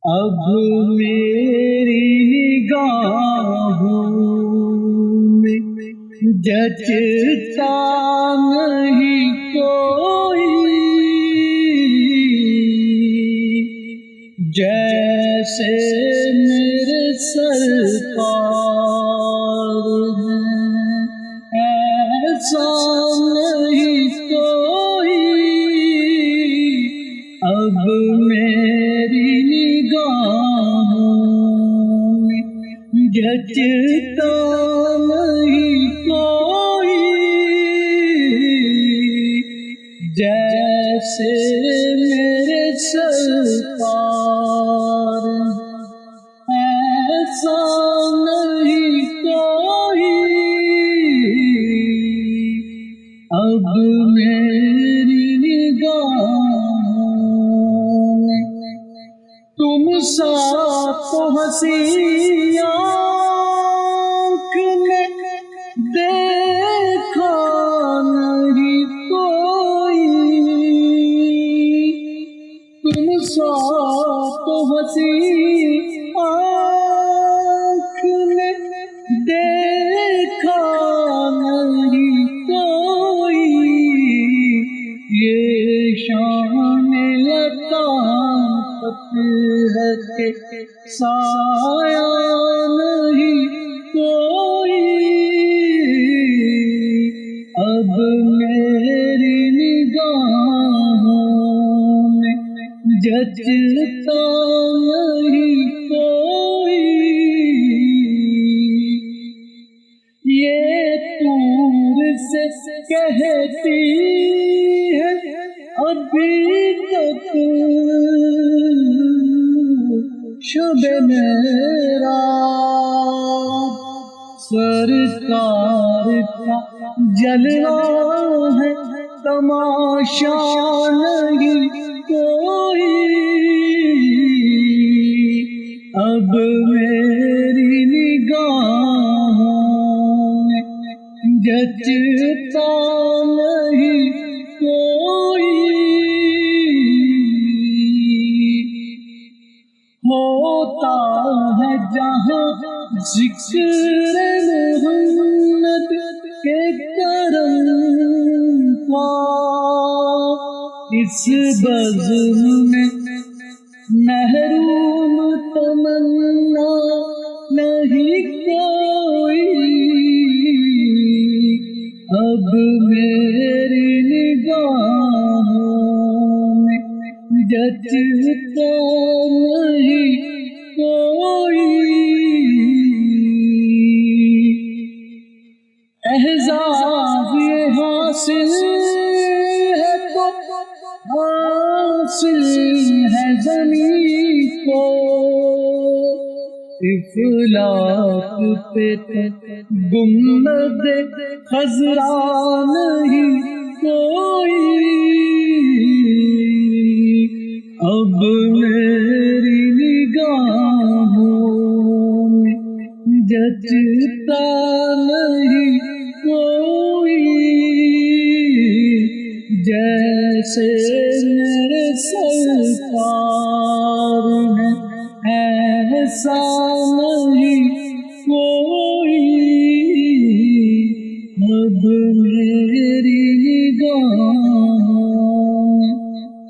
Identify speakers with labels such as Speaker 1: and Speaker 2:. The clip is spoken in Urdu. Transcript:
Speaker 1: اب میری نگاہوں میں جچتا نہیں کوئی، جیسے میرے سرکار ہیں، ایسا نہیں کوئی۔ اب میری نگاہوں میں جچتا نہیں کوئی، جیسے میرے سرکار ایسا نہیں کوئی۔ اب میری نگاہوں میں تم سا تو حسین آنکھ نے دیکھا نہیں کوئی، تم سا تو حسین آنکھ نے دیکھا نہیں کوئی۔ یہ شان لطافت ہے کہ سایہ نہیں کوئی۔ اب میری نگاہوں میں جچتا نہیں کوئی۔ یہ طور سے کہتی ہے ابھی تک شب معراج، سرکار کا جلوہ ہے تماشا نہیں کوئی۔ اب میری نگاہوں میں جچتا نہیں کوئی۔ ہوتا ہے جہاں ذکر محمد کے کرم کا، اس بزم میں محروم تمنا نہیں کوئی۔ اب میری نگاہوں میں جچتا نہیں کوئی۔ اعزاز یہ حاصل ہے تو حاصل ہے زمین کو، افلاک پہ گنبد خضرا نہیں کوئی۔ اب میری نگاہوں میں جچتا نہیں کوئی، جیسے میرے سرکار ہیں ایسا نہیں